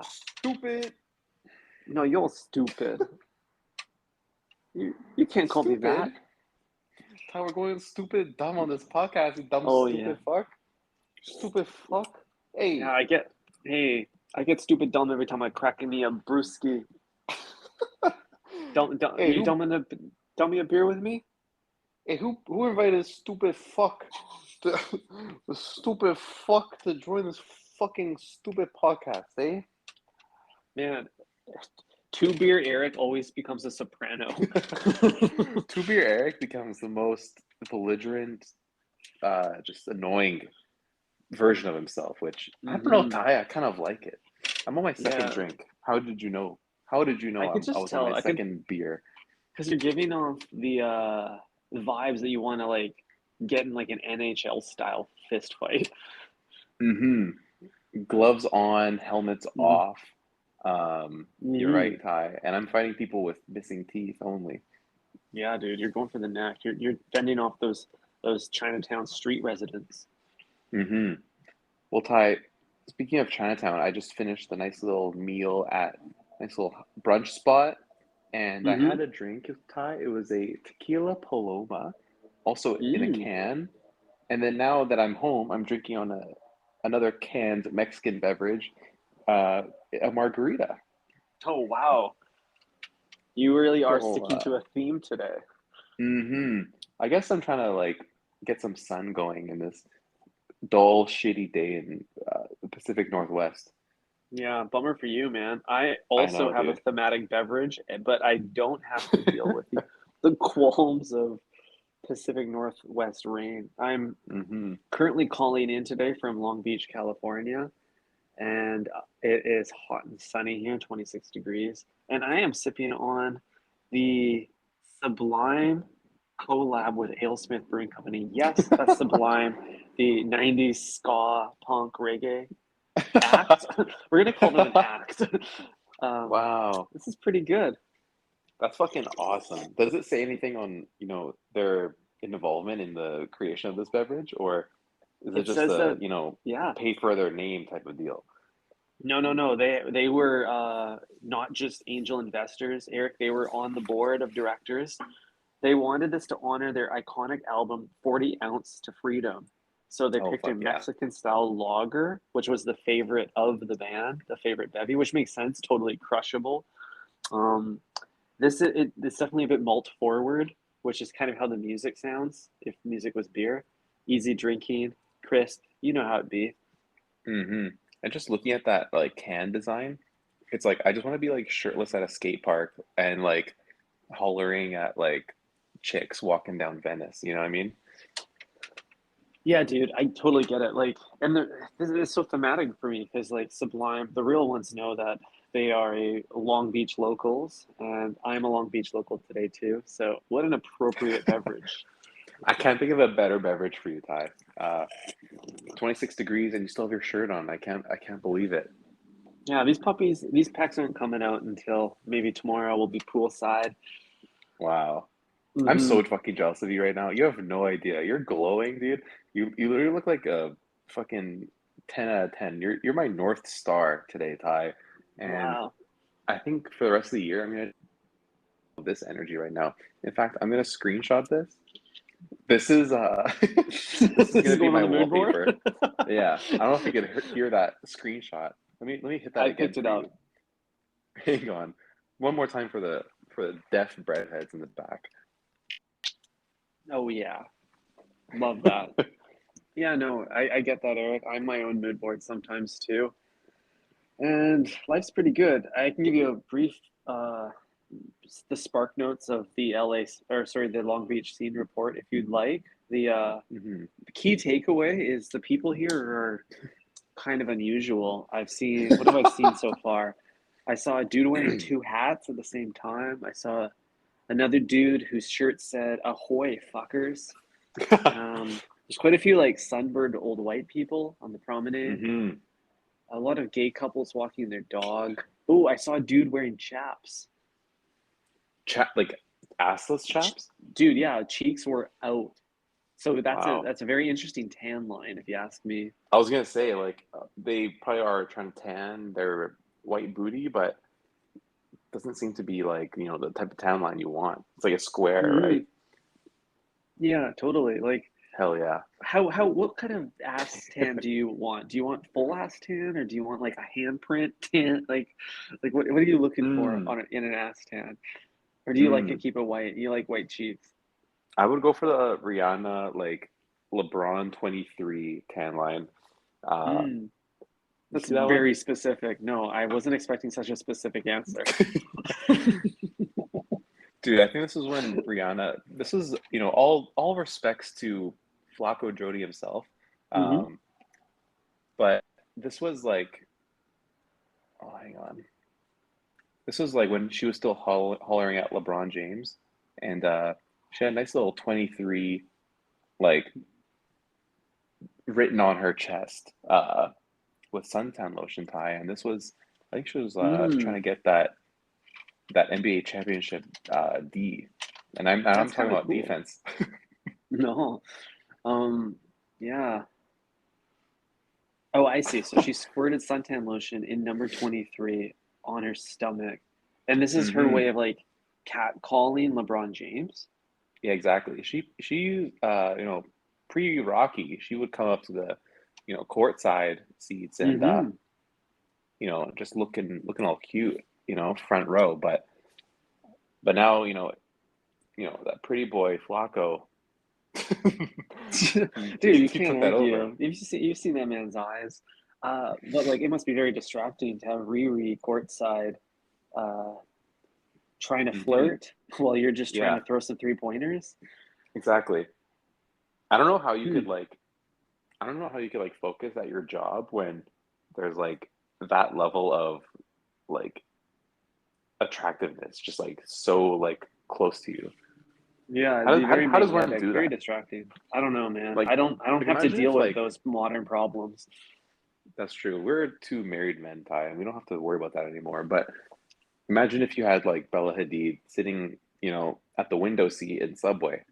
Stupid. No, you're stupid. You can't call me that. Ty, we're going stupid dumb on this podcast, you dumb stupid fuck. Stupid fuck. Hey. Yeah, I get stupid dumb every time I crack me a brewski. Hey, you dumb me a beer with me? Hey, who invited stupid fuck the stupid fuck to join this fucking stupid podcast, eh? Man, 2-beer Eric always becomes a soprano. 2-beer Eric becomes the most belligerent, just annoying version of himself, which I don't know, Ty, I kind of like it. I'm on my second drink. How did you know? I was on my second beer? Because you're giving off the vibes that you want to like get in like an NHL style fist fight. Gloves on, helmets off. You're right, Ty. And I'm fighting people with missing teeth only. Yeah, dude, you're going for the neck. You're fending off those Chinatown street residents. Well, Ty, speaking of Chinatown, I just finished a nice little meal at a nice little brunch spot, and I had a drink, Ty. It was a tequila Paloma, also in a can. And then now that I'm home, I'm drinking on another canned Mexican beverage, a margarita. Oh, wow. You really are sticking to a theme today. I guess I'm trying to like get some sun going in this dull, shitty day in the Pacific Northwest. Yeah, bummer for you, man. I also have a thematic beverage, but I don't have to deal with the qualms of Pacific Northwest rain. I'm currently calling in today from Long Beach, California, and it is hot and sunny here, 26 degrees. And I am sipping on the Sublime collab with AleSmith Brewing Company. Yes, that's Sublime, the 90s ska punk reggae act. We're going to call them an act. Wow. This is pretty good. That's fucking awesome. Does it say anything on, their involvement in the creation of this beverage, or is it just pay for their name type of deal? No. They were not just angel investors, Eric. They were on the board of directors. They wanted this to honor their iconic album, 40 Ounce to Freedom. So they picked a Mexican-style lager, which was the favorite of the band, the favorite bevy, which makes sense, totally crushable. It's definitely a bit malt forward, which is kind of how the music sounds if music was beer. Easy drinking, crisp, you know how it'd be. And just looking at that like can design, it's like I just want to be like shirtless at a skate park and like hollering at like chicks walking down Venice. You know what I mean? Yeah, dude, I totally get it. Like, and this is so thematic for me because like Sublime, the real ones know that they are a Long Beach locals, and I'm a Long Beach local today too. So what an appropriate beverage. I can't think of a better beverage for you, Ty. 26 degrees and you still have your shirt on. I can't believe it. Yeah, these packs aren't coming out until maybe tomorrow. We'll be poolside. Wow. I'm so fucking jealous of you right now. You have no idea. You're glowing, dude. You literally look like a fucking 10 out of 10. You're my North Star today, Ty. And wow. I think for the rest of the year, I'm gonna this energy right now. In fact, I'm gonna screenshot this. This is this is gonna be my wallpaper. Yeah, I don't know if you can hear that screenshot. Let me hit that again. I picked it up. Hang on, one more time for the deaf breadheads in the back. Oh yeah, love that. Yeah, no, I get that, Eric. I'm my own mood board sometimes too, and life's pretty good. I can give you a brief the spark notes of the the Long Beach scene report if you'd like. The key takeaway is the people here are kind of unusual. What have I seen so far? I saw a dude wearing 2 hats at the same time. I saw another dude whose shirt said "Ahoy, fuckers." There's quite a few like sunburned old white people on the promenade. A lot of gay couples walking their dog. Oh, I saw a dude wearing chaps. Like assless chaps? Dude, yeah, cheeks were out. So Wow. that's a very interesting tan line, if you ask me. I was gonna say like they probably are trying to tan their white booty, but doesn't seem to be like, the type of tan line you want. It's like a square, right? Hmm. Yeah, totally. Like, Hell yeah. what kind of ass tan do you want? Do you want full ass tan, or do you want like a handprint tan? What are you looking for Mm, in an ass tan? Or do you like to mm. keep it white? You like white cheeks? I would go for the Rihanna like LeBron 23 tan line. Mm, You that's see that one? very specific. No, I wasn't expecting such a specific answer. Dude, I think this is when Rihanna, this is, all respects to Flacco Jody himself. Hmm. Um, but this was like, oh, hang on. This was like when she was still hollering at LeBron James, and she had a nice little 23 like written on her chest with suntan lotion tie, and this was, I think she was trying Mm, to get that NBA championship D, and I'm that's talking kind of about cool. defense. No. Um, yeah. Oh, I see. So she squirted suntan lotion in number 23 on her stomach. And this is her way Hmm. of like catcalling LeBron James. Yeah, exactly. She pre-Rocky, she would come up to the courtside seats and Hmm. just looking all cute, front row, but now that pretty boy Flacco. Dude, you He can't took that over. argue. You've seen that man's eyes. But like it must be very distracting to have Riri courtside uh trying to Hmm. flirt while you're just trying Yeah, to throw some three pointers. exactly. I don't know how you could Hmm. like I don't know how you could like focus at your job when there's like that level of like attractiveness just like so like close to you. Yeah, it'd How does be how, very how does one magnetic, do very that? distracting. I don't know, man. Like I don't like have to imagine deal if with like those modern problems. that's true. We're two married men, Ty, and we don't have to worry about that anymore. But imagine if you had like Bella Hadid sitting, at the window seat in Subway,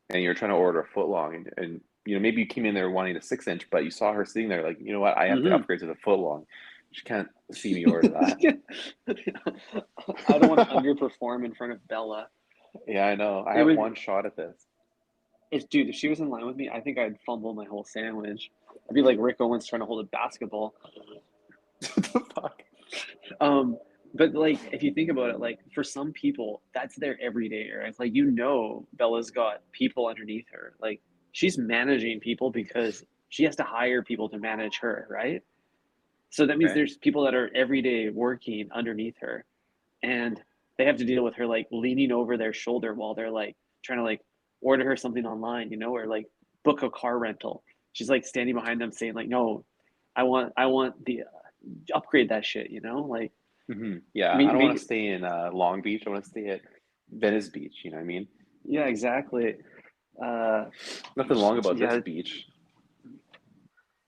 and you're trying to order a footlong, and maybe you came in there wanting a 6 inch, but you saw her sitting there like, you know what, I have to Hmm. upgrade to the footlong. She can't see me order that. I don't want to underperform in front of Bella. Yeah, I know. I It have would, one shot at this. if she was in line with me, I think I'd fumble my whole sandwich. I'd be like Rick Owens trying to hold a basketball. What the fuck? Um, but like if you think about it, like for some people, that's their everyday, right? It's like Bella's got people underneath her. Like she's managing people because she has to hire people to manage her, right? So that means Okay. there's people that are every day working underneath her, and they have to deal with her like leaning over their shoulder while they're like trying to like order her something online, or like book a car rental. She's like standing behind them saying like, "No, I want the upgrade that shit," like Yeah, I make don't want make to stay in Long Beach. I want to stay at Venice Beach. You know what I mean? yeah, exactly. Uh, Nothing long about this yeah, beach.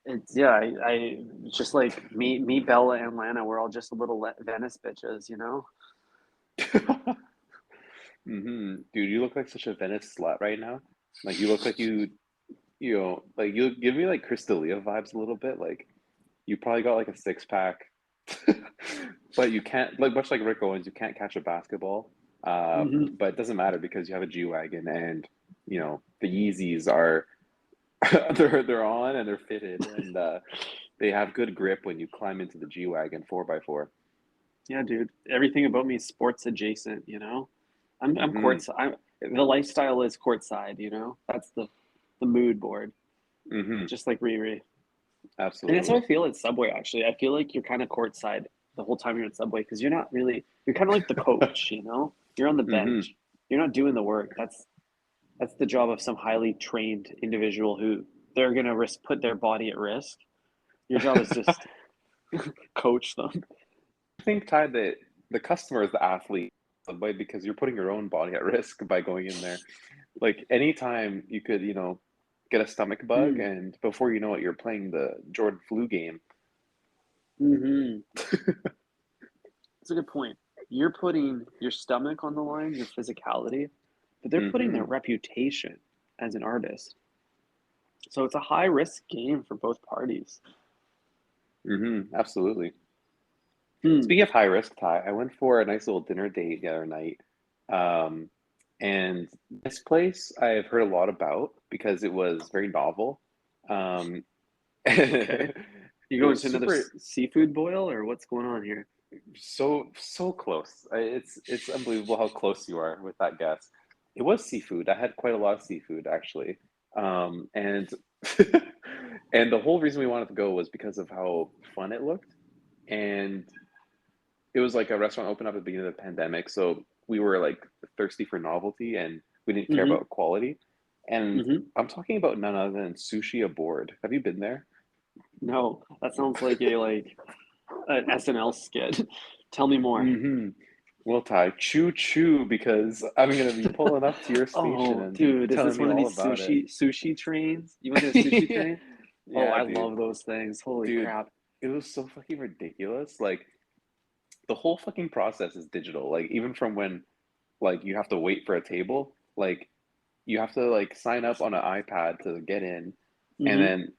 it's yeah. I just like me, Bella, and Lana. We're all just little Venice bitches. Dude, you look like such a Venice slut right now. Like you look like like you give me like Crystalia vibes a little bit. Like you probably got like a six pack, but you can't, like much like Rick Owens, you can't catch a basketball. Hmm. But it doesn't matter because you have a G wagon, and the Yeezys are they're on and they're fitted, and they have good grip when you climb into the G wagon 4x4. Yeah, dude. Everything about me is sports adjacent. I'm Mm-hmm. courts. I'm The lifestyle is courtside. That's the mood board, Mm-hmm. just like Riri. And that's how I Absolutely. feel at Subway. Actually, I feel like you're kind of courtside the whole time you're at Subway because you're kind of like the coach. You're on the Mm-hmm. bench. You're not doing the work. That's the job of some highly trained individual who they're gonna put their body at risk. Your job is just coach them. I think, Ty, that the customer is the athlete, but because you're putting your own body at risk by going in there. Like anytime you could, get a stomach bug, Mm, and before you know it, you're playing the Jordan flu game. hmm. That's a good point. You're putting your stomach on the line, your physicality, but they're putting their Hmm. reputation as an artist. So it's a high risk game for both parties. Absolutely. Hmm. Speaking of high risk, Ty, I went for a nice little dinner date the other night. Um, and this place I've heard a lot about because it was very novel. Um, Okay. it You going was to another super seafood boil or what's going on here? so close. It's unbelievable how close you are with that guess. It was seafood. I had quite a lot of seafood actually. And and the whole reason we wanted to go was because of how fun it looked. And it was like a restaurant opened up at the beginning of the pandemic, so we were like thirsty for novelty and we didn't care Mm-hmm. about quality. And Mm-hmm. I'm talking about none other than Sushi Aboard. Have you been there? No, that sounds like a an SNL skit. Tell me more. Mm-hmm. Well, Ty, choo choo, because I'm gonna be pulling up to your station Oh, and dude, is telling this me one of all these about it. sushi trains? You went to a sushi train? Oh, Yeah, I dude. love those things. Holy Dude, crap. it was so fucking ridiculous. Like the whole fucking process is digital. Like even from when like you have to wait for a table, like you have to like sign up on an iPad to get in, and Mm-hmm. then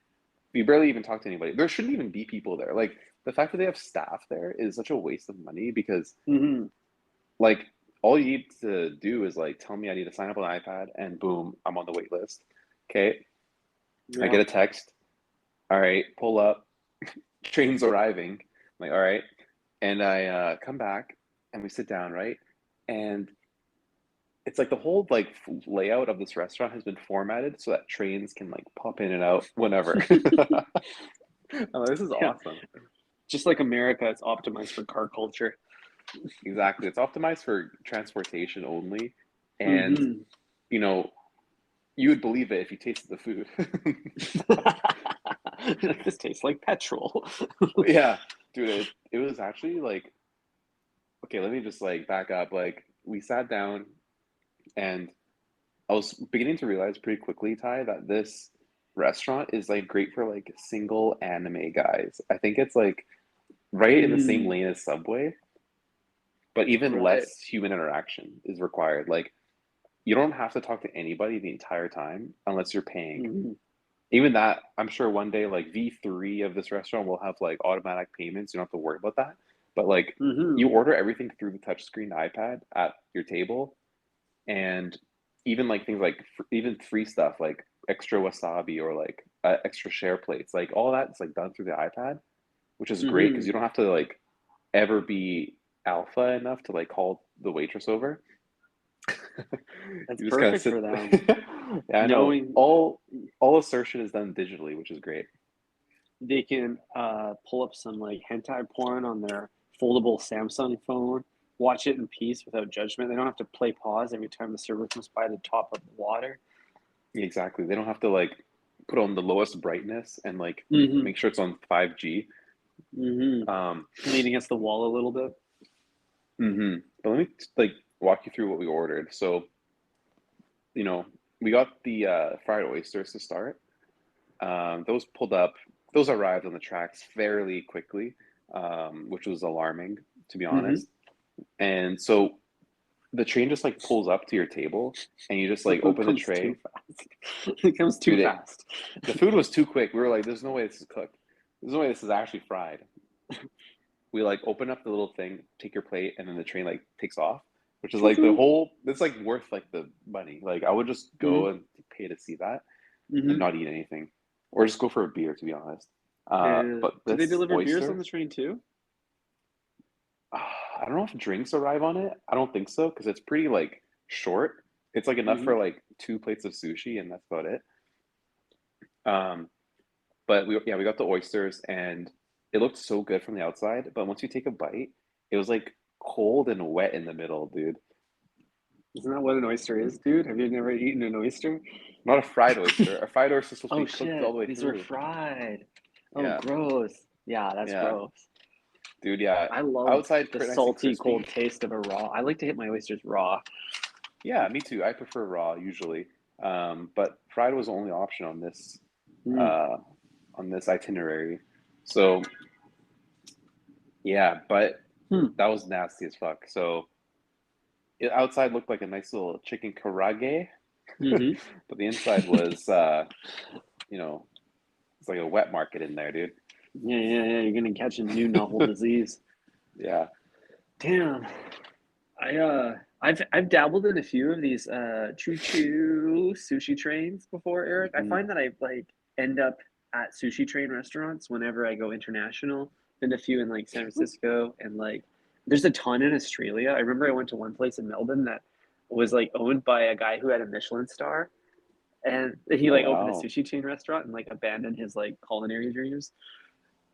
you barely even talk to anybody. There shouldn't even be people there. Like the fact that they have staff there is such a waste of money because Mm-hmm. like all you need to do is like tell me I need to sign up on an iPad and boom, I'm on the wait list. Okay. I Yeah. get a text. All right, pull up. Train's arriving. I'm like, all right. And I come back and we sit down, right? And it's like the whole like layout of this restaurant has been formatted so that trains can like pop in and out whenever. I'm like, this is Yeah. awesome. Just like America, it's optimized for car culture. Exactly. It's optimized for transportation only. And, Mm-hmm. you know, you would believe it if you tasted the food. This tastes like petrol. Yeah, dude, it was actually like, okay, let me just like back up. Like, we sat down and I was beginning to realize pretty quickly, Ty, that this restaurant is like great for like single anime guys. I think it's like right in the same Mm, lane as Subway, but even right. less human interaction is required. Like you don't have to talk to anybody the entire time unless you're paying. Mm-hmm. Even that, I'm sure one day like V3 of this restaurant will have like automatic payments. You don't have to worry about that. But like Mm-hmm. you order everything through the touchscreen iPad at your table, and even like things like even free stuff like extra wasabi or like extra share plates, like all that's like done through the iPad, which is great because Mm-hmm. you don't have to like ever be alpha enough to like call the waitress over. That's You just kind of perfect sit. for them. Yeah, I know. Knowing All assertion is done digitally, which is great. they can pull up some like hentai porn on their foldable Samsung phone, watch it in peace without judgment. They don't have to play pause every time the server comes by the top of the water. Exactly. They don't have to like put on the lowest brightness and like Mm-hmm. make sure it's on 5G. Mm-hmm. Um, Lean against the wall a little bit. but let me like walk you through what we ordered. So, we got the fried oysters to start. Those pulled up, those arrived on the tracks fairly quickly, which was alarming, to be Mm-hmm. honest. And so the train just like pulls up to your table and you just The like food open the comes too tray. fast. It comes too Dude, fast. the food was too quick. We were like, there's no way this is cooked. There's no way this is actually fried. We like open up the little thing, take your plate, and then the train like takes off, which is Choo like the choo. whole, it's like worth like the money. Like I would just go Mm-hmm. and pay to see that and Mm-hmm. not eat anything, or just go for a beer, to be honest. And But do they this deliver beers on oyster, the train too? I don't know if drinks arrive on it. I don't think so because it's pretty like short. It's like enough Mm-hmm. for like two plates of sushi, and that's about it. Um, but we got the oysters, and it looked so good from the outside. But once you take a bite, it was like cold and wet in the middle, dude. Isn't that what an oyster is, dude? Have you never eaten an oyster? Not a fried oyster. A fried oyster is supposed to Oh be cooked all shit, the way these were through. fried. Oh, Yeah, gross. Yeah, that's yeah, gross. dude. Yeah, I love outside the nice and salty, crispy. cold taste of a raw. I like to hit my oysters raw. Yeah, me too. I prefer raw usually, but fried was the only option Mm. uh, on this itinerary. So yeah, but Hmm. that was nasty as fuck. So outside looked like a nice little chicken karage, Mm-hmm. but the inside was you know, it's like a wet market in there, dude. Yeah. You're gonna catch a new novel disease. Yeah. Damn. I've dabbled in a few of these choo choo sushi trains before, Eric. I Hmm. find that I like end up at sushi train restaurants whenever I go international. Been a few in like San Francisco and like there's a ton in Australia. I remember I went to one place in Melbourne that was like owned by a guy who had a Michelin star and he Oh like opened a wow. sushi chain restaurant and like abandoned his like culinary dreams.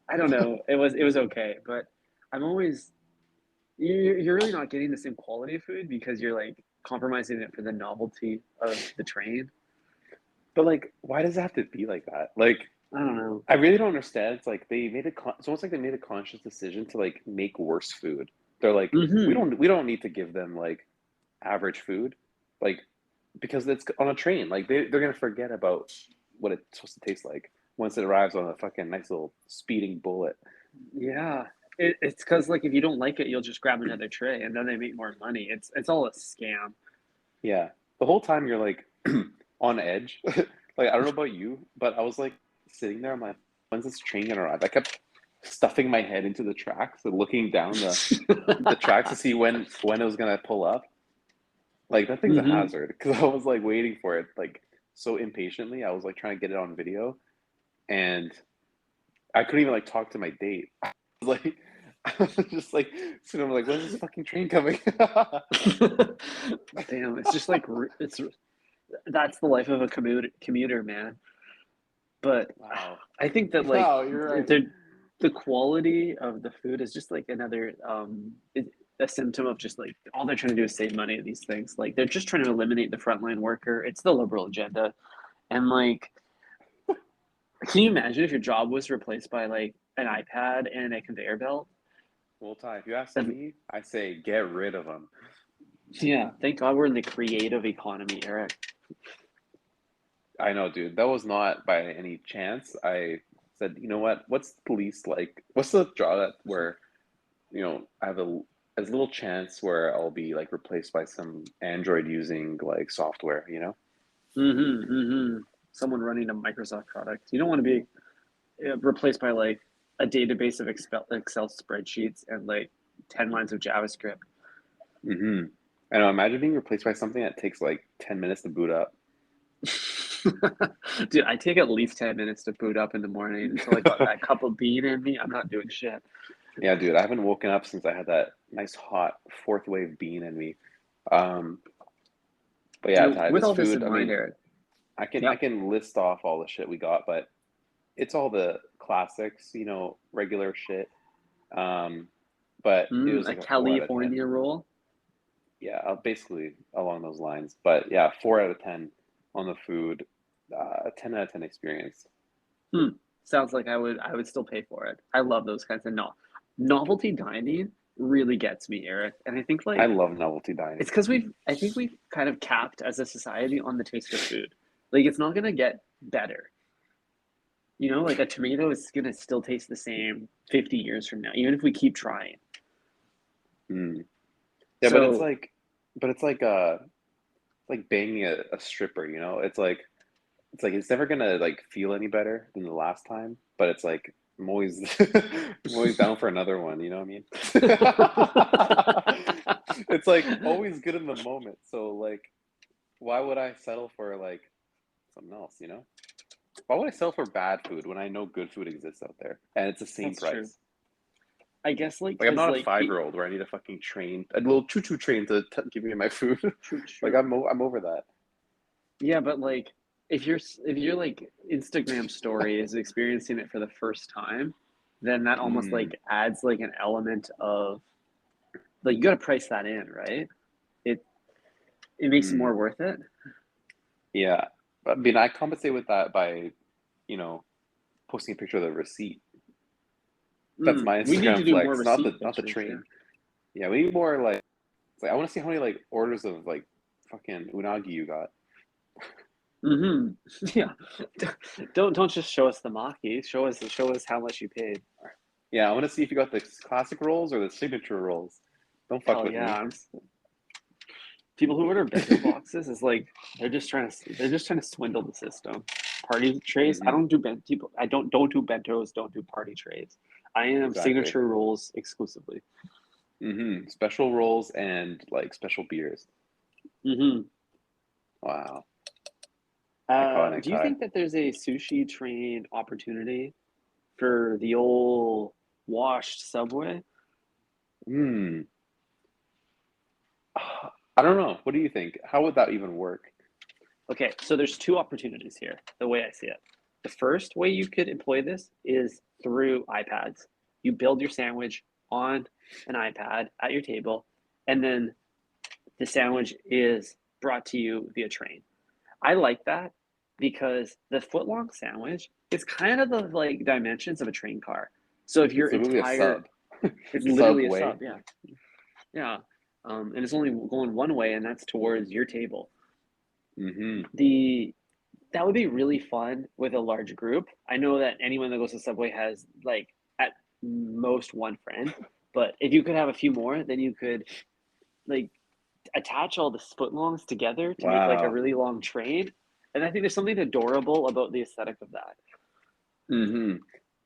I don't know. It was okay, but I'm always you're really not getting the same quality of food because you're like compromising it for the novelty of the train. But like, why does it have to be like that? Like, I don't know. I really don't understand. It's like they made it's almost like they made a conscious decision to like make worse food. They're like, Mm-hmm. we don't need to give them like average food, like because it's on a train. Like they're gonna forget about what it's supposed to taste like once it arrives on a fucking nice little speeding bullet. Yeah. It's because like if you don't like it, you'll just grab another tray and then they make more money. It's all a scam. Yeah, the whole time you're like on edge. Like I don't know about you, but I was like sitting there. I'm like, when's this train gonna arrive? I kept stuffing my head into the tracks and looking down the tracks to see when it was gonna pull up. Like that thing's a Mm-hmm. hazard because I was like waiting for it like so impatiently. I was like trying to get it on video, and I couldn't even like talk to my date. I was like, I was just like sitting there like, when's this fucking train coming? Damn, it's just like it's that's the life of a commuter, man. But Wow. I think that like Wow, you're right. the quality of the food is just like another a symptom of just like all they're trying to do is save money at these things. Like they're just trying to eliminate the frontline worker. It's the liberal agenda. And like, can you imagine if your job was replaced by like an iPad and a conveyor belt? Well, Ty, if you ask And me, I say get rid of them. yeah, thank God we're in the creative economy, Eric. I know, dude. That was not by any chance. I said, you know what? What's the least like? What's the job that where I have a as little chance where I'll be like replaced by some Android using like software, you know? Mm-hmm, mm-hmm. Someone running a Microsoft product. You don't want to be replaced by like a database of Excel spreadsheets and like 10 lines of JavaScript. Mm-hmm. I know. Imagine being replaced by something that takes like 10 minutes to boot up. Dude, I take at least 10 minutes to boot up in the morning until I got that cup of bean in me. I'm not doing shit. Yeah, dude. I haven't woken up since I had that nice hot fourth wave bean in me. Um, but yeah, Ty, With this all this food. in I mind, mean, Eric. I Yep. can list off all the shit we got, but it's all the classics, regular shit. Um, but it was A like a 4 out of 10. California roll. Yeah, basically along those lines. But yeah, 4 out of 10 on the food, 10 out of 10 experience. Hmm. Sounds like I would still pay for it. I love those kinds of novelty dining really gets me, Eric. And I think I like love novelty it's dining. because I think we've kind of capped as a society on the taste of food. Like it's not gonna get better. Like a tomato is gonna still taste the same 50 years from now, even if we keep trying. Mm. Yeah, So, but it's like banging a stripper. It's like it's never gonna like feel any better than the last time. But it's like I'm always I'm always down for another one. You know what I mean? It's like always good in the moment. So like, why would I settle for like something else? Why would I settle for bad food when I know good food exists out there and it's the same that's true. price? I guess like Like I'm because not a like 5-year-old where I need a fucking a little choo-choo train to give me my food. true, Like true. I'm over that. Yeah, but like if your like Instagram story is experiencing it for the first time, then that almost Mm, like adds like an element of like you got to price that in, right? It it makes it mm, more worth it. yeah. I mean, I compensate with that by, you know, posting a picture of the receipt. That's my We need to Instagram do more flex, receipt not the pictures. Yeah. train. Yeah, we need more like it's like I want to see how many like orders of like fucking unagi you got. Mm-hmm. Yeah. Don't just show us the maki. Show us how much you paid. Yeah, I want to see if you got the classic rolls or the signature rolls. Don't fuck Hell with yeah. me. People who order bento boxes is like they're just trying to swindle the system. party trays. I Mm-hmm. don't do bento. I don't do bentos. Don't do party trays. I am Exactly. signature rolls exclusively. Mm-hmm. Special rolls and like special beers. Hmm. Wow. Iconic Do you tie. think that there's a sushi train opportunity for the old washed Subway? Hmm. I don't know. What do you think? How would that even work? Okay, so there's two opportunities here, the way I see it. The first way you could employ this is through iPads. You build your sandwich on an iPad at your table, and then the sandwich is brought to you via train. I like that because the footlong sandwich is kind of the like dimensions of a train car. So if your It's literally a entire, sub. it's literally a Subway. sub, yeah, yeah, and it's only going one way, and that's towards your table. Mm-hmm. The That would be really fun with a large group. I know that anyone that goes to Subway has like at most one friend, but if you could have a few more, then you could like attach all the footlongs together to make like a Wow. really long train. And I think there's something adorable about the aesthetic of that. Mm-hmm.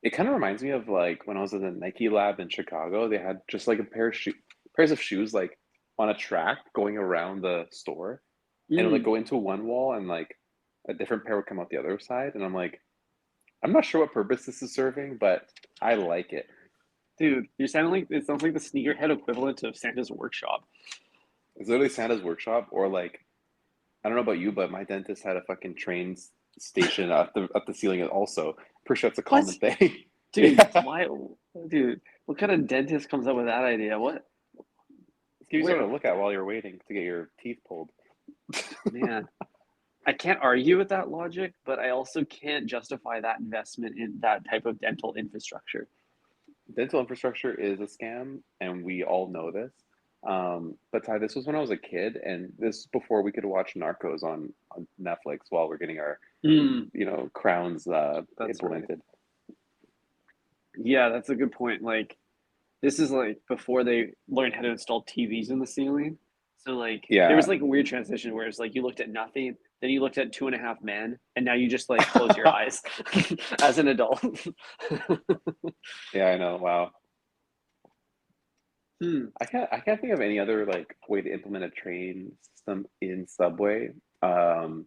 It kind of reminds me of like when I was in the Nike lab in Chicago, they had just like a pairs of shoes like on a track going around the store and it would like Mm, go into one wall and like a different pair would come out the other side. And I'm like, I'm not sure what purpose this is serving, but I like it. dude, you sound like it sounds like the sneakerhead equivalent of Santa's workshop. It's literally Santa's workshop, or like I don't know about you, but my dentist had a fucking station at the ceiling also. Pretty sure it's a common What? thing. Dude, Yeah. why dude, what kind of dentist comes up with that idea? What It gives you where something to look at while you're waiting to get your teeth pulled. man, I can't argue with that logic, but I also can't justify that investment in that type of dental infrastructure. Dental infrastructure is a scam, and we all know this. But Ty, this was when I was a kid, and this before we could watch Narcos on Netflix while we're getting our, Mm, crowns that's right. implemented. Yeah, that's a good point. Like, this is like before they learned how to install TVs in the ceiling. So like there was Yeah. like a weird transition where it's like you looked at nothing, then you looked at Two and a Half Men, and now you just like close your eyes as an adult. Yeah, I know. Wow. Hmm. I can't think of any other like way to implement a train system in Subway. Um,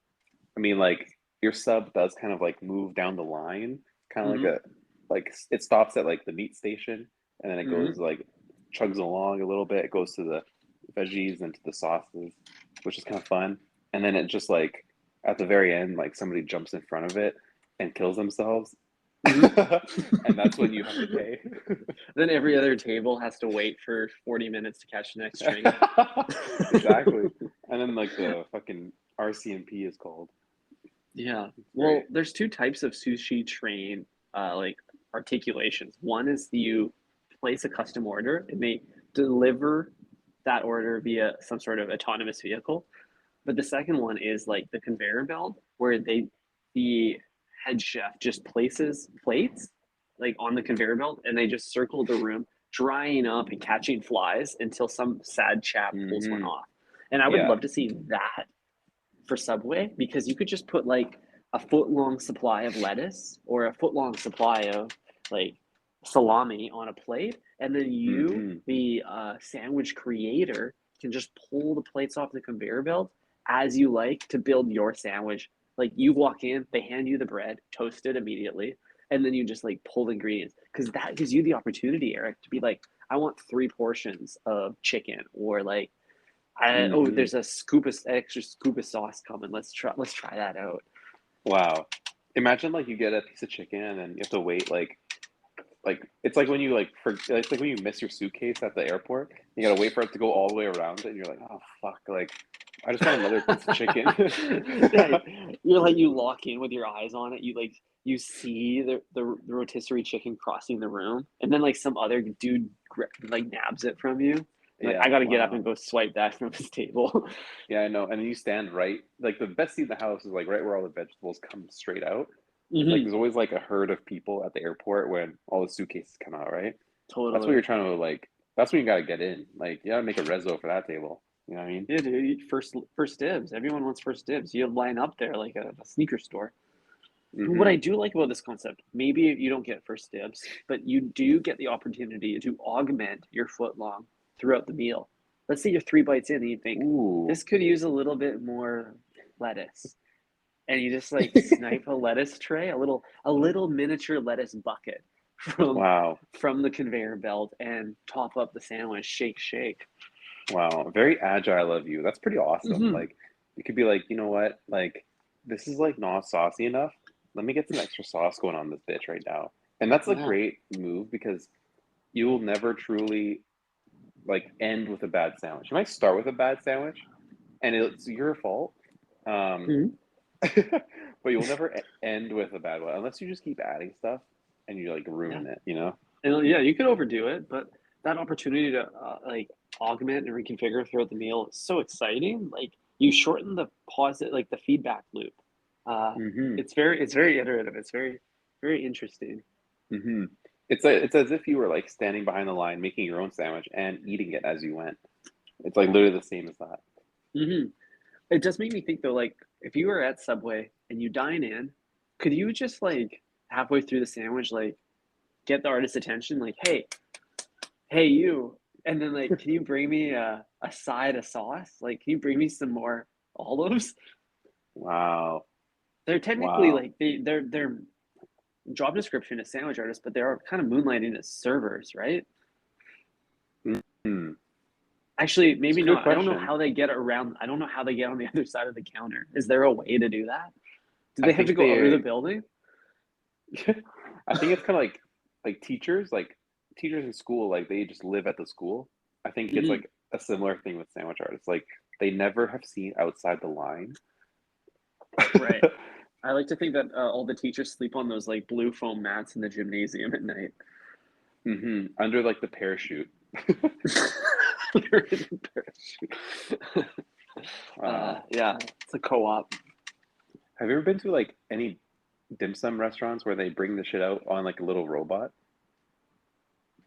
I mean, like your sub does kind of like move down the line, kind of Mm-hmm. like it stops at like the meat station, and then it Mm-hmm. goes like chugs along a little bit. It goes to the veggies and to the sauces, which is kind of fun. And then it just like at the very end, like somebody jumps in front of it and kills themselves, and that's when you have to pay. Then every other table has to wait for 40 minutes to catch the next train. Exactly. And then like the fucking RCMP is called. Yeah. It's Well, great. there's two types of sushi train like articulations. One is you place a custom order and they deliver that order via some sort of autonomous vehicle. But the second one is like the conveyor belt where the head chef just places plates like on the conveyor belt and they just circle the room drying up and catching flies until some sad chap pulls one Hmm. off. And I would Yeah. love to see that for Subway because you could just put like a foot long supply of lettuce or a foot long supply of like salami on a plate, and then you, Hmm. the sandwich creator, can just pull the plates off the conveyor belt as you like to build your sandwich. Like you walk in, they hand you the bread, toast it immediately, and then you just like pull the ingredients because that gives you the opportunity, Eric, to be like, I want 3 portions of chicken or like Hmm. there's a extra scoop of sauce coming. Let's try that out. Wow. Imagine like you get a piece of chicken and then you have to wait like it's like when you it's like when you miss your suitcase at the airport. You gotta wait for it to go all the way around it, and you're like, oh fuck, like I just want another piece of chicken. Yeah, you're like you lock in with your eyes on it. You see the rotisserie chicken crossing the room, and then like some other dude like nabs it from you. Like I Yeah, got to get up wow. and go swipe that from his table. Yeah, I know. And then you stand right, like the best seat in the house is like right where all the vegetables come straight out. Like Hmm. there's always like a herd of people at the airport when all the suitcases come out, right? That's what you're Totally. trying to like. That's when you gotta get in. Like you gotta make a reso for that table. You know what I mean? Yeah, dude. First dibs. Everyone wants first dibs. You line up there like a sneaker store. But what Mm-hmm. I do like about this concept, maybe you don't get first dibs, but you do get the opportunity to augment your foot long throughout the meal. Let's say you're 3 bites in and you think, Ooh. this could use a little bit more lettuce. And you just like snipe a lettuce tray, a little miniature lettuce bucket from Wow. from the conveyor belt and top up the sandwich, shake, shake. Wow. Very agile of you. That's pretty awesome. Hmm. Like, you could be like, you know what? Like, this is like not saucy enough. Let me get some extra sauce going on this bitch right now. And that's a Yeah. great move because you will never truly like end with a bad sandwich. You might start with a bad sandwich, and it's your fault. Um, Mhm. but you'll never end with a bad one unless you just keep adding stuff and you like Yeah. ruin it, you know? And yeah, you could overdo it, but that opportunity to like augment and reconfigure throughout the meal is so exciting. Like you shorten the like the feedback loop. Uh, Mm-hmm. it's very iterative. It's very interesting. Mm-hmm. It's as if you were like standing behind the line making your own sandwich and eating it as you went. It's like literally the same as that. Hmm. It does make me think though, like if you were at Subway and you dine in, could you just like halfway through the sandwich, like get the artist's attention, like, hey, you, and then like, can you bring me a side of sauce? Like, can you bring me some more olives? Wow. They're technically Wow. like their job description is sandwich artists, but they are kind of moonlighting as servers, right? Mm-hmm. Actually, It's a maybe good not. I don't know question. how they get around. I don't know how they get on the other side of the counter. Is there a way to do that? Do I they have to think go under the they building? I think it's kind of like teachers in school, like they just live at the school. I think it's Hmm. like a similar thing with sandwich artists. Like they never have seen outside the line. Right. I like to think that all the teachers sleep on those like blue foam mats in the gymnasium at night. Hmm. Under like the parachute. They're in the parachute. Wow. Yeah, it's a co-op. Have you ever been to like any dim sum restaurants where they bring the shit out on like a little robot?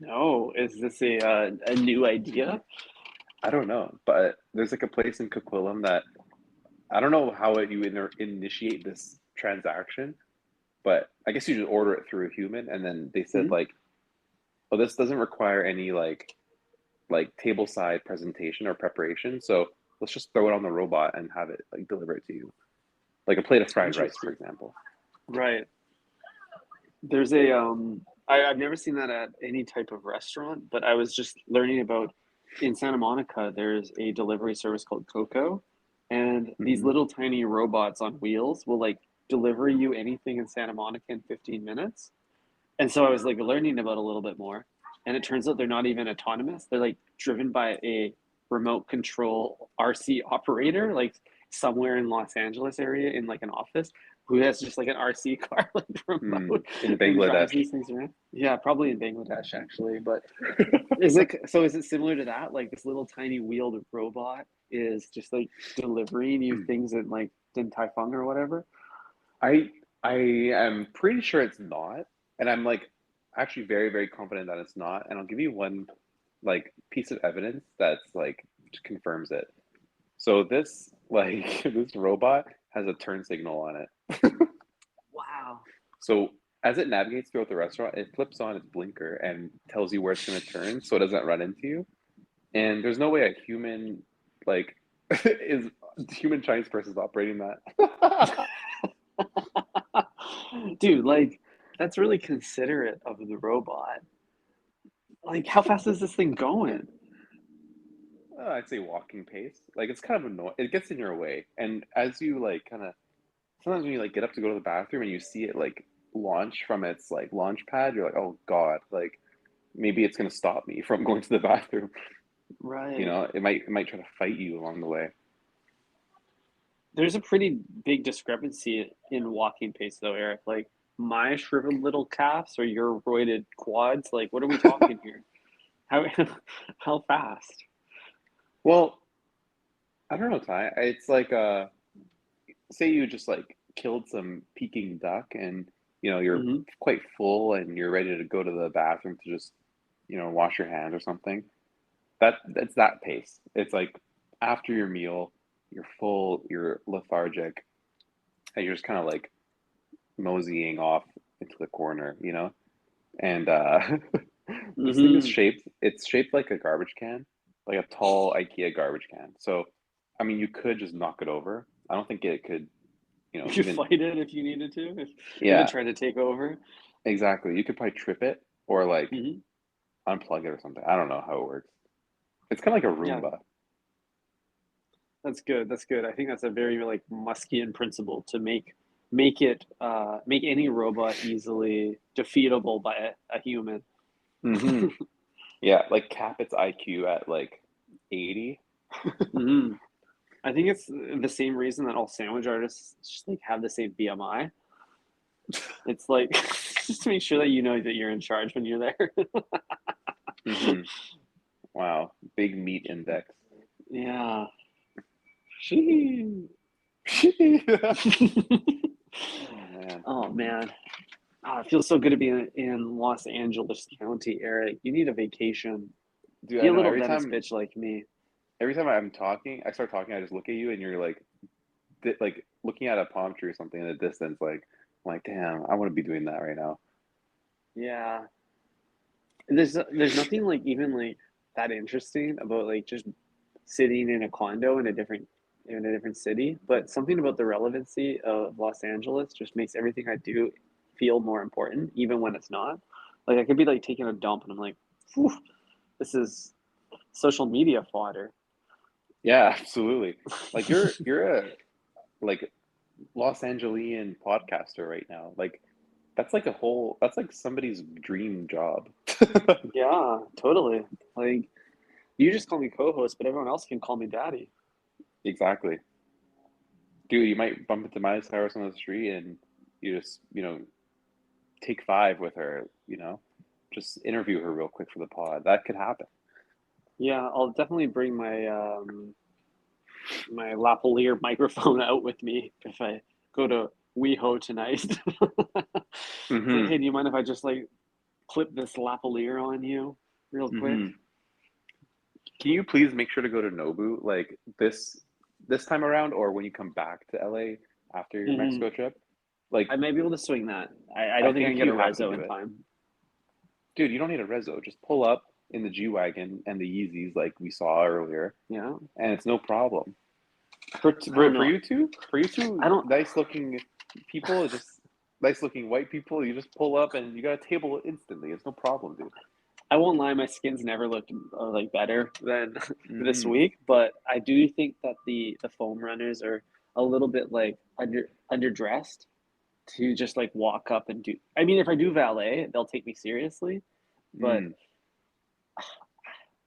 No, is this a new idea? I don't know, but there's like a place in Coquitlam that I don't know how you initiate this transaction, but I guess you just order it through a human, and then they said Mhm. like, "Oh, this doesn't require any like table side presentation or preparation, so let's just throw it on the robot and have it like deliver it to you, like a plate of fried rice, for Interesting. example." Right. There's I've never seen that at any type of restaurant, but I was just learning about in Santa Monica, there's a delivery service called Coco, and these Hmm. little tiny robots on wheels will like deliver you anything in Santa Monica in 15 minutes. And so I was like learning about a little bit more, and it turns out they're not even autonomous. They're like driven by a remote control RC operator, like somewhere in Los Angeles area in like an office, who has just like an RC car like Mm, remote in and drives Bangladesh. these things around. Yeah, probably in Bangladesh actually. But is it similar to that? Like this little tiny wheeled robot is just like delivering you things in like Din Tai Fung or whatever? I I am pretty sure it's not, and I'm like actually very very confident that it's not, and I'll give you one like piece of evidence that's like confirms it. So this like this robot has a turn signal on it. Wow. So as it navigates throughout the restaurant, it flips on its blinker and tells you where it's going to turn so it doesn't run into you. And there's no way a human like is human Chinese person is operating that. Dude, like that's really considerate of the robot. Like, how fast is this thing going? I'd say walking pace. Like it's kind of annoying. It gets in your way, and as you like kind of sometimes when you like get up to go to the bathroom and you see it like launch from its like launch pad, you're like, oh God, like maybe it's gonna stop me from going to the bathroom. You Right. know, it might try to fight you along the way. There's a pretty big discrepancy in walking pace, though, Eric. Like my shriveled little calves or your roided quads. Like, what are we talking here? How how fast? Well, I don't know, Ty. It's like say you just like killed some Peking duck and you're Hmm. quite full and you're ready to go to the bathroom to just wash your hands or something. That's that pace. It's like after your meal, you're full, you're lethargic, and you're just kind of like moseying off into the corner, you know? And this thing is Mm-hmm. it's shaped like a garbage can, like a tall IKEA garbage can. So, I mean, you could just knock it over. I don't think it could, You could even, fight it if you needed to, if it yeah, tried to take over. exactly. You could probably trip it or like Hmm. unplug it or something. I don't know how it works. It's kind of like a Yeah, Roomba. that's good. That's good. I think that's a very like Muskian principle to make any robot easily defeatable by a human. Hmm. Yeah, like cap its IQ at like 80. Hmm. I think it's the same reason that all sandwich artists just like have the same BMI. It's like just to make sure that you know that you're in charge when you're there. Hmm. Wow, big meat index. Yeah. She. Oh man, Oh man. Oh, it feels so good to be in Los Angeles County, Eric. You need a vacation. dude, Be I a know. little Venice bitch like me. Every time I'm talking, I start talking, I just look at you, and you're like, like looking at a palm tree or something in the distance. Like, I'm like, damn, I want to be doing that right now. Yeah. There's nothing like even like that interesting about like just sitting in a condo in a different city, but something about the relevancy of Los Angeles just makes everything I do feel more important, even when it's not. Like I could be like taking a dump and I'm like, "Phew, this is social media fodder." Yeah, absolutely. Like you're a like Los Angelian podcaster right now. Like that's like somebody's dream job. Yeah, totally. Like you just call me co-host, but everyone else can call me daddy. Exactly. Dude, you might bump into Miley Cyrus on the street and you just, take five with her, just interview her real quick for the pod. That could happen. Yeah, I'll definitely bring my lavalier microphone out with me if I go to WeHo tonight. Say, Hmm. hey, do you mind if I just like clip this lavalier on you real quick? Hmm. Can you please make sure to go to Nobu like this time around or when you come back to LA after your Mm-hmm. Mexico trip? Like I might be able to swing that. I I don't think I can think get a you have to rezo do in it. time. Dude, you don't need a rezo. Just pull up in the G-Wagon and the Yeezys like we saw earlier Yeah, and it's no problem. I don't For know. you two I don't. nice looking people, just nice looking white people, you just pull up and you got a table instantly. It's no problem, dude. I won't lie. My skin's never looked like better than this Hmm. week, but I do think that the foam runners are a little bit like underdressed to just like walk up and do. I mean, if I do valet, they'll take me seriously, but Mm.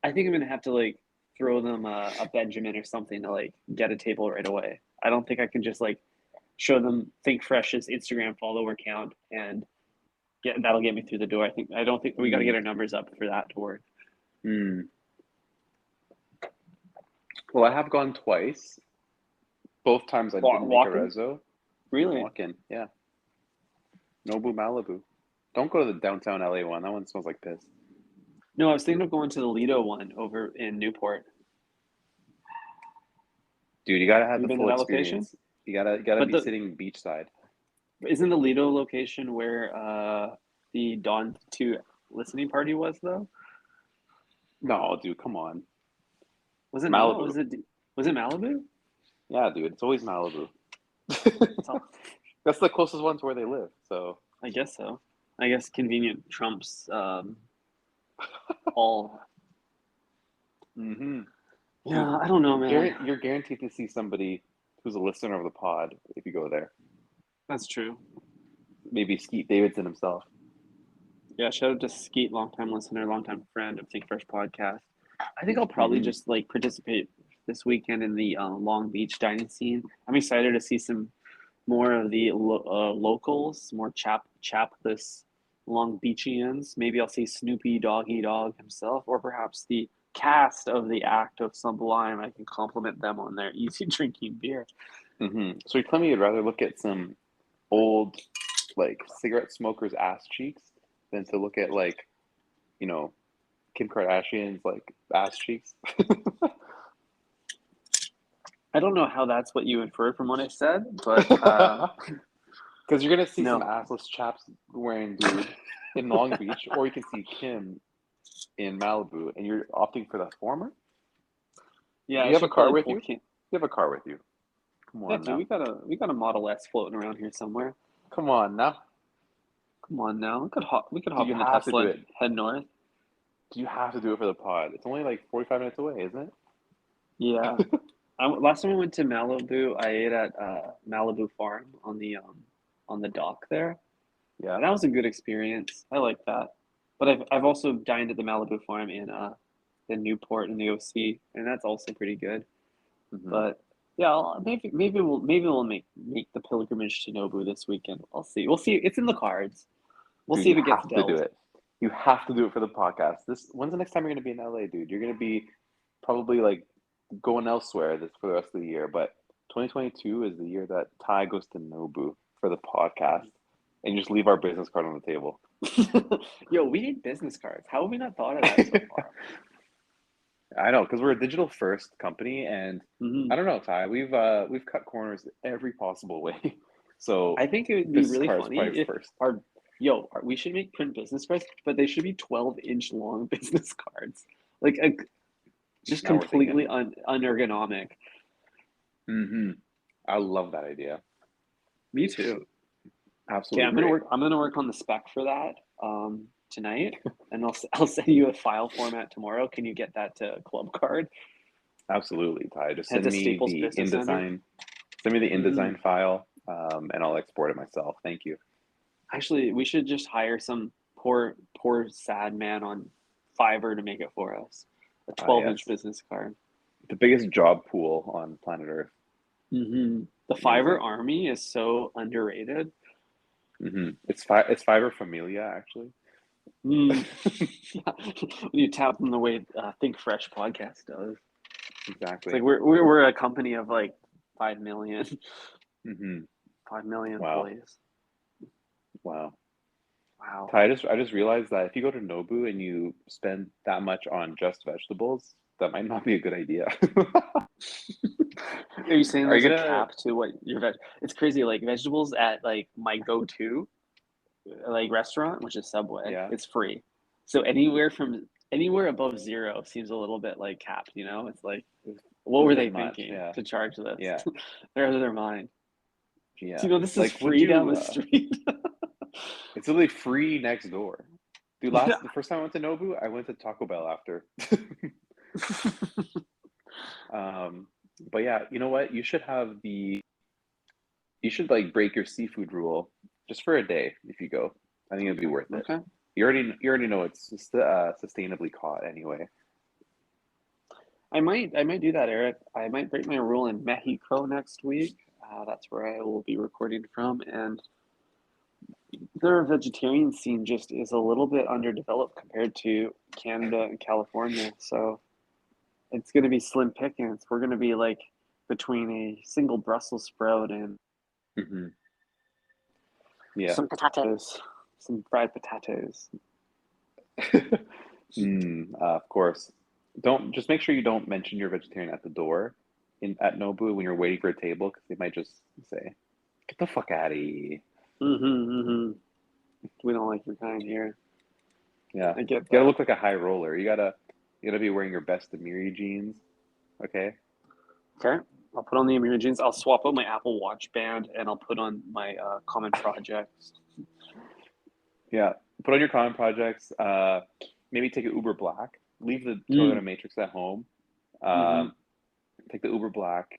I think I'm gonna have to like throw them a Benjamin or something to like get a table right away. I don't think I can just like show them Think Fresh's Instagram follower count and that'll get me through the door. I don't think we got to Mm. get our numbers up for that to work. Mm. Well, I have gone twice. Both times I didn't make a Walking, rezo. really? Walk in, yeah. Nobu Malibu. Don't go to the downtown LA one. That one smells like piss. No, I was thinking of going to the Lido one over in Newport. Dude, you gotta Have have you the been to full that location? experience. You gotta But be the sitting beachside. isn't the Lido location where the Dawn 2 listening party was though? No, dude, come on. Was it not? Malibu. Was it Malibu? Yeah, dude, it's always Malibu. That's all. That's the closest one to where they live. So, I guess so. I guess convenient trumps all. hmm dude, Yeah, I don't know, man. you're guaranteed to see somebody who's a listener of the pod if you go there. That's true. Maybe Skeet Davidson himself. Yeah, shout out to Skeet, longtime listener, longtime friend of Think Fresh podcast. I think I'll probably Hmm. just like participate this weekend in the Long Beach dining scene. I'm excited to see some more of the locals, more chapless Long Beachians. Maybe I'll see Snoopy Doggy Dog himself, or perhaps the cast of the act of Sublime. I can compliment them on their easy drinking beer. So you're telling me you'd rather look at some old, like cigarette smokers' ass cheeks than to look at like, you know, Kim Kardashian's like ass cheeks? I don't know how that's what you inferred from what I said, but Because you're gonna see some No. assless chaps wearing blue in Long Beach, or you can see Kim in Malibu, and you're opting for the former. Yeah, Do I you have a should car probably with pull you? Kim. You have a car with you. Come Yeah, on dude, now. we got a Model S floating around here somewhere. Come on now. Come on now, we could Do hop you in the have to Tesla do and it? head north. Do you have to do it for the pod? It's only like 45 minutes away, isn't Yeah. it? Last time I went to Malibu, I ate at Malibu Farm on the dock there. Yeah. And that was a good experience. I like that. But I've also dined at the Malibu Farm in Newport in the OC, and that's also pretty good. Hmm. But yeah, maybe we'll make the pilgrimage to Nobu this weekend. I'll see. We'll see. It's in the cards. We'll Dude, see you if it gets have to do dealt. it. You have to do it for the podcast. When's the next time you're gonna be in LA, dude? You're gonna be probably like going elsewhere this for the rest of the year, but 2022 is the year that Ty goes to Nobu for the podcast, and you just leave our business card on the table. Yo, we need business cards. How have we not thought of that so far? I know, because we're a digital first company, and Hmm. I don't know, Ty. We've cut corners every possible way. So I think it would be business really cards funny probably if first. we should make print business cards, but they should be 12-inch long business cards. Like just Now we're completely thinking. unergonomic. Hmm. I love that idea. Me too. Okay, Absolutely great. I'm gonna work on the spec for that tonight, and I'll send you a file format tomorrow. Can you get that to Club Card? Absolutely, Ty. Just Head send to me Staples the Business Center. InDesign. Send me the Hmm. InDesign file, and I'll export it myself. Thank you. Actually, we should just hire some poor sad man on Fiverr to make it for us. A Ah, 12-inch yes. business card. The biggest job pool on planet Earth. The Fiverr Amazing. Army is so underrated. It's Fiverr Familia, actually. Mm. When you tap them the way Think Fresh podcast does. It's Exactly. like we're a company of like 5 million, Hmm. 5 million Wow. employees. Wow. Wow. Ty, I just realized that if you go to Nobu and you spend that much on just vegetables, that might not be a good idea. Are you saying Are there's you a gonna? cap to what your veg? It's crazy. Like vegetables at like my go-to like restaurant, which is Subway, Yeah. it's free. So anywhere above zero seems a little bit like capped. It's like, what It's a were bit they much. thinking Yeah. to charge this? Yeah. They're out of their mind. Yeah. So, this is Like, would free down you? the street. It's literally free next door. Dude, Yeah. the first time I went to Nobu, I went to Taco Bell after. Um, but yeah, you know what? You should like break your seafood rule just for a day if you go. I think it'd be worth it. Okay. You already know it's sustainably caught anyway. I might do that, Eric. I might break my rule in Mexico next week. That's where I will be recording from, and their vegetarian scene just is a little bit underdeveloped compared to Canada and California. So it's going to be slim pickings. We're going to be like between a single Brussels sprout and Hmm. Yeah. some potatoes, some fried potatoes. Of course. Don't just make sure you don't mention you're vegetarian at the door at Nobu when you're waiting for a table because they might just say, "Get the fuck out of here." Mm-hmm. We don't like your kind here. Yeah, I you get gotta that. look like a high roller. You gotta be wearing your best Amiri jeans. Okay. Okay. I'll put on the Amira jeans. I'll swap out my Apple Watch band and I'll put on my common projects. Yeah. Put on your common projects. Maybe take an Uber Black. Leave the Mm. Toyota Matrix at home. Mm-hmm. Um, take the Uber Black.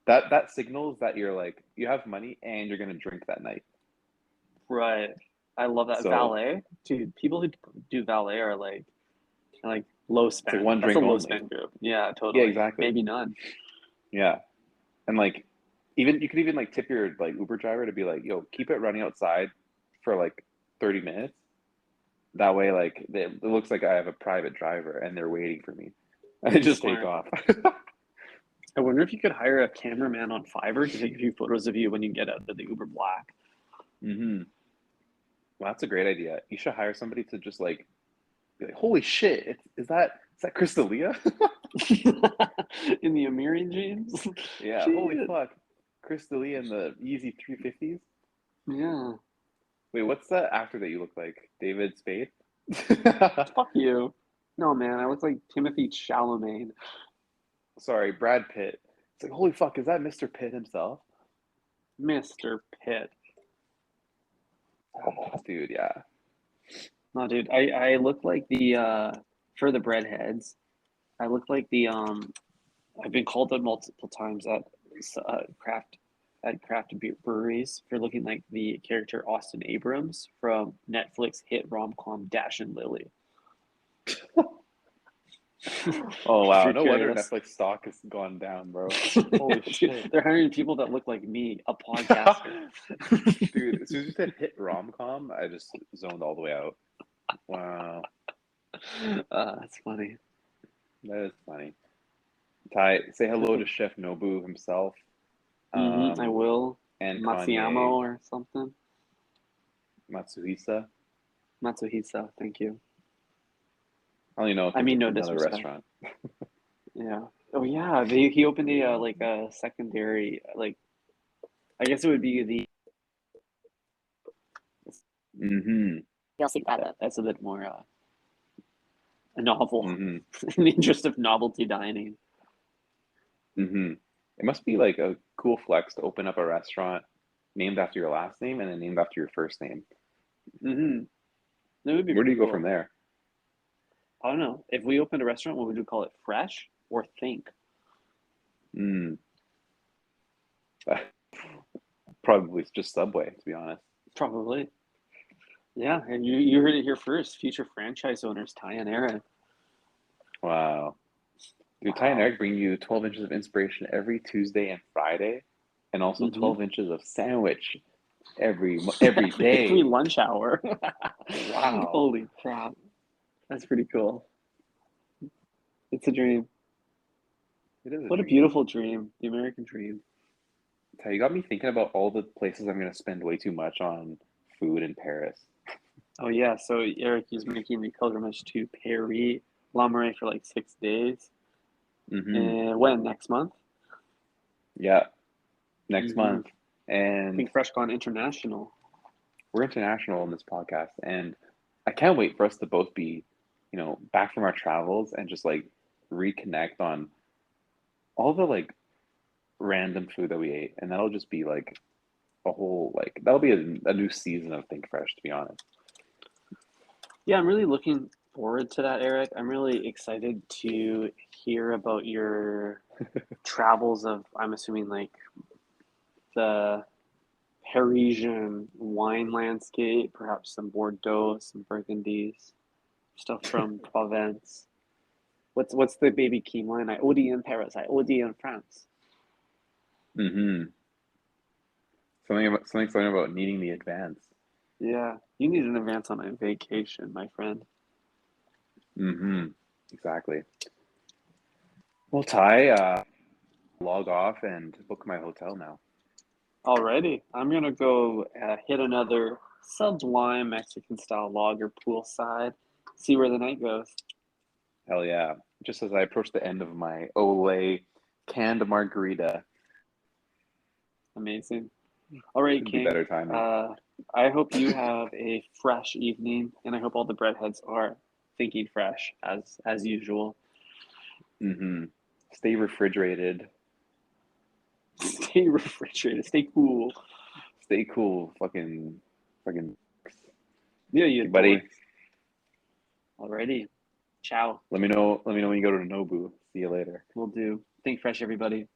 That signals that you have money and you're gonna drink that night. Right. I love that. So Valet. Dude, people who do valet are like low it's like spend. one That's a drink low only. spend group. Yeah, Yeah, totally. exactly. Maybe none. Yeah. And like even you could even like tip your like Uber driver to be like, yo, keep it running outside for like 30 minutes. That way, like it looks like I have a private driver and they're waiting for me. And they just take Smart. off. I wonder if you could hire a cameraman on Fiverr to take a few photos of you when you get out of the Uber Black. Hmm. Well, that's a great idea. You should hire somebody to just like be like, holy shit, is that Crystalia? In the Amiri jeans. Yeah, holy Shit. fuck. Crystalia and the Easy 350s. Yeah. Wait, what's the actor that you look like? David Spade? Fuck you. No, man, I look like Timothy Chalamet. Sorry, Brad Pitt. It's like, holy fuck, is that Mr. Pitt himself? Mr. Pitt. Dude, yeah. No, dude, I look like the for the breadheads. I look like the I've been called it multiple times craft craft breweries for looking like the character Austin Abrams from Netflix hit rom-com Dash and Lily. Oh If wow, you're no wonder curious. Netflix stock has gone down, bro. Holy Dude, shit. they're hiring people that look like me, a podcaster. Dude, as soon as you said hit rom-com, I just zoned all the way out. Wow, That's funny. that is funny. Ty, say hello to Chef Nobu himself, I um, will. and Matsuyama Kanye or something. Matsuhisa. Matsuhisa, thank you. I don't even know I if mean, it's no another disrespect. restaurant. Yeah. Oh yeah, he opened a like a secondary like I guess it would be the Mm-hmm. you'll see that's a bit more novel Mm-hmm. in the interest of novelty dining. Mm-hmm. It must be like a cool flex to open up a restaurant named after your last name and then named after your first name. Mm-hmm. That would be Where do pretty you go from cool. there? I don't know. If we opened a restaurant, what would you call it? Fresh or Think? Mm. Probably just Subway, to be honest. Probably. Yeah, and you heard it here first. Future franchise owners, Ty and Aaron. Wow. Dude, Ty and Wow. Eric bring you 12 inches of inspiration every Tuesday and Friday, and also Mm-hmm. 12 inches of sandwich every Every day. lunch hour. Wow. Holy crap. That's pretty cool. It's a dream. It is a What a dream. beautiful dream. The American dream. Ty, you got me thinking about all the places I'm going to spend way too much on food in Paris. Oh yeah, so Eric is making the pilgrimage to Paris, La Marais for like 6 days. Mm-hmm. And when? Next month? Yeah, next Mm-hmm. month. And Think Fresh Gone International. we're international in this podcast, and I can't wait for us to both be, back from our travels and just like reconnect on all the like random food that we ate, and that'll just be like a whole like that'll be a new season of Think Fresh, to be honest. Yeah, I'm really looking forward to that, Eric. I'm really excited to hear about your travels of, I'm assuming, like the Parisian wine landscape, perhaps some Bordeaux, some Burgundies, stuff from Provence. What's the baby Keem line? I OD in Paris, I OD in France. Mm-hmm. Something about needing the advance. Yeah, you need an advance on a vacation, my friend. Mm-hmm. Exactly. Well, Ty, log off and book my hotel now. Alrighty, I'm gonna go hit another Sublime Mexican style lager poolside. See where the night goes. Hell yeah! Just as I approach the end of my Olay canned margarita, Amazing. All right, couldn't be King. better timing. I hope you have a fresh evening, and I hope all the breadheads are thinking fresh as usual. Mm-hmm. Stay refrigerated. Stay refrigerated. Stay cool. Stay cool. Fucking. Yeah, you Okay, buddy. dorks. Alrighty. Ciao. Let me know. Let me know when you go to Nobu. See you later. We'll do. Think fresh, everybody.